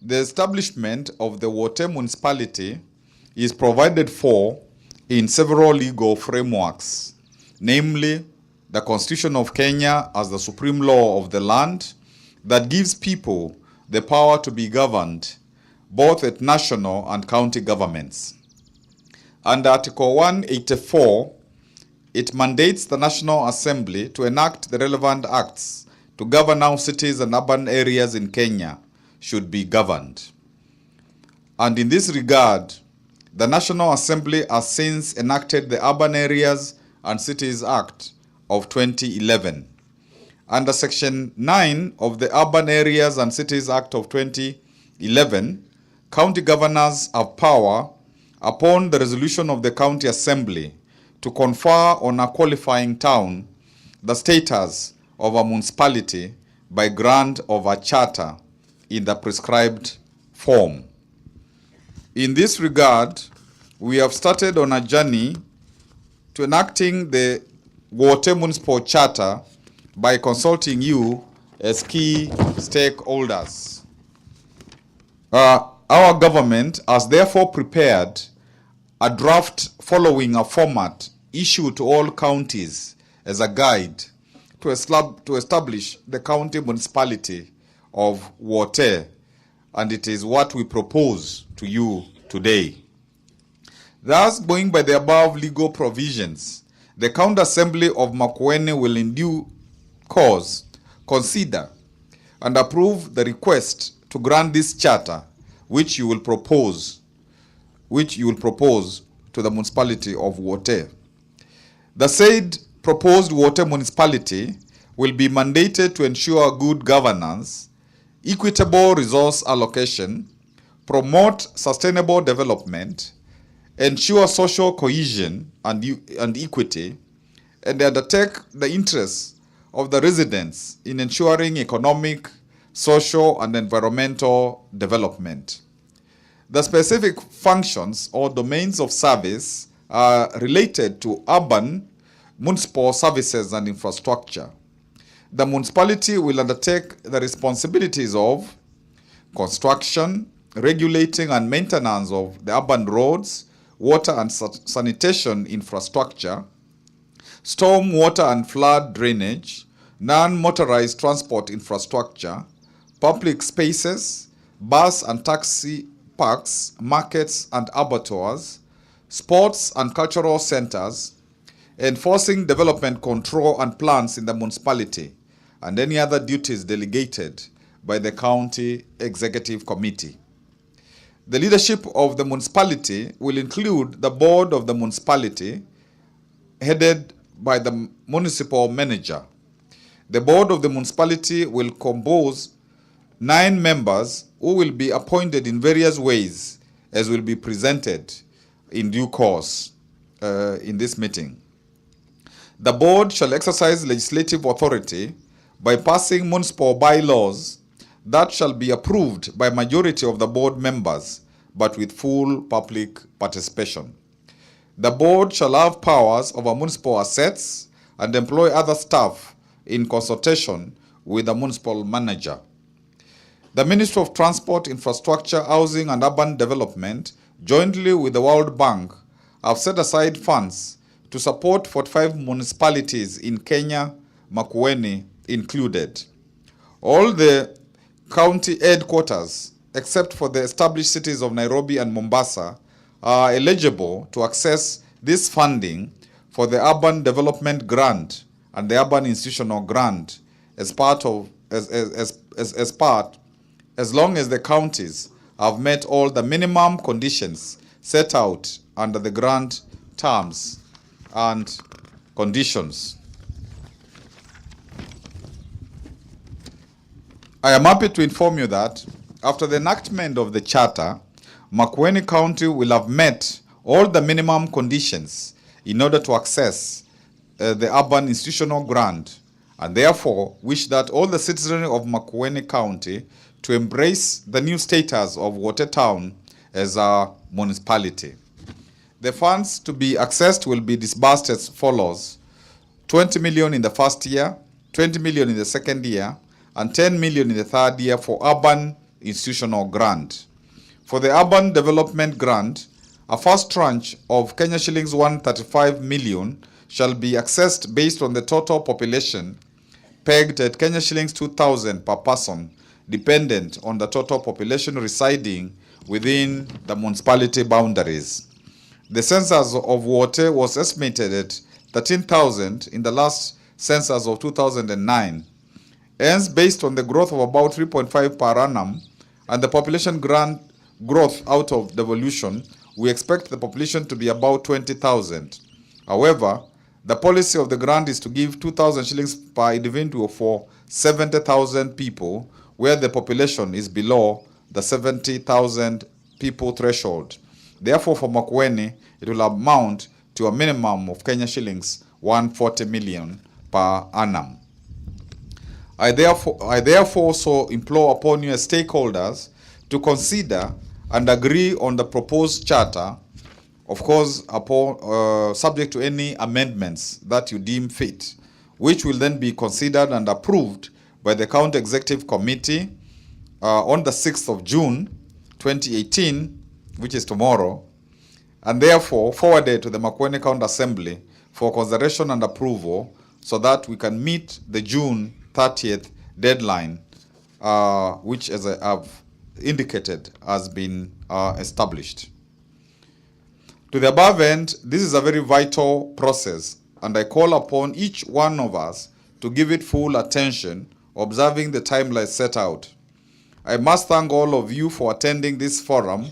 The establishment of the Wote Municipality is provided for in several legal frameworks, namely the Constitution of Kenya as the supreme law of the land that gives people the power to be governed both at national and county governments. Under Article 184, it mandates the National Assembly to enact the relevant acts to govern how cities and urban areas in Kenya should be governed. And in this regard, the National Assembly has since enacted the Urban Areas and Cities Act of 2011. Under Section 9 of the Urban Areas and Cities Act of 2011, county governors have power upon the resolution of the County Assembly to confer on a qualifying town the status of a municipality by grant of a charter in the prescribed form. In this regard, we have started on a journey to enacting the Wote Municipal Charter by consulting you as key stakeholders. Our government has therefore prepared a draft following a format issued to all counties as a guide to establish the county municipality of Wote, and it is what we propose to you today. Thus, going by the above legal provisions, the County Assembly of Makueni will in due course consider and approve the request to grant this charter, which you will propose to the municipality of Wote. The said proposed Wote municipality will be mandated to ensure good governance, equitable resource allocation, promote sustainable development, ensure social cohesion and equity, and undertake the interests of the residents in ensuring economic, social, and environmental development. The specific functions or domains of service are related to urban, municipal services and infrastructure. The municipality will undertake the responsibilities of construction, regulating and maintenance of the urban roads, water and sanitation infrastructure, storm water and flood drainage, non-motorized transport infrastructure, public spaces, bus and taxi parks, markets and abattoirs, sports and cultural centers, enforcing development control and plans in the municipality, and any other duties delegated by the County Executive Committee. The leadership of the municipality will include the board of the municipality, headed by the municipal manager. The board of the municipality will compose 9 members who will be appointed in various ways, as will be presented in due course in this meeting. The board shall exercise legislative authority by passing municipal bylaws that shall be approved by majority of the board members, but with full public participation. The board shall have powers over municipal assets and employ other staff in consultation with the municipal manager. The Ministry of Transport, Infrastructure, Housing and Urban Development, jointly with the World Bank, have set aside funds to support 45 municipalities in Kenya, Makueni included. All the county headquarters, except for the established cities of Nairobi and Mombasa, are eligible to access this funding for the Urban Development Grant and the Urban Institutional Grant as long as the counties have met all the minimum conditions set out under the grant terms and conditions. I am happy to inform you that after the enactment of the charter, Makueni County will have met all the minimum conditions in order to access the Urban Institutional Grant, and therefore wish that all the citizens of Makueni County to embrace the new status of Wote Town as a municipality. The funds to be accessed will be disbursed as follows: 20 million in the first year, 20 million in the second year, and 10 million in the third year for urban institutional grant. For the urban development grant, a first tranche of Kenya shillings 135 million shall be accessed based on the total population pegged at Kenya shillings 2,000 per person, dependent on the total population residing within the municipality boundaries. The census of Wote was estimated at 13,000 in the last census of 2009. Hence, based on the growth of about 3.5 per annum and the population growth out of devolution, we expect the population to be about 20,000. However, the policy of the grant is to give 2,000 shillings per individual for 70,000 people, where the population is below the 70,000 people threshold. Therefore, for Makueni, it will amount to a minimum of Kenya shillings 140 million per annum. I therefore also implore upon you as stakeholders to consider and agree on the proposed charter, of course, upon subject to any amendments that you deem fit, which will then be considered and approved by the County Executive Committee on the 6th of June 2018, which is tomorrow, and therefore forwarded to the Makueni County Assembly for consideration and approval so that we can meet the June 30th deadline, which, as I have indicated, has been established. To the above end, this is a very vital process, and I call upon each one of us to give it full attention, observing the timeline set out. I must thank all of you for attending this forum,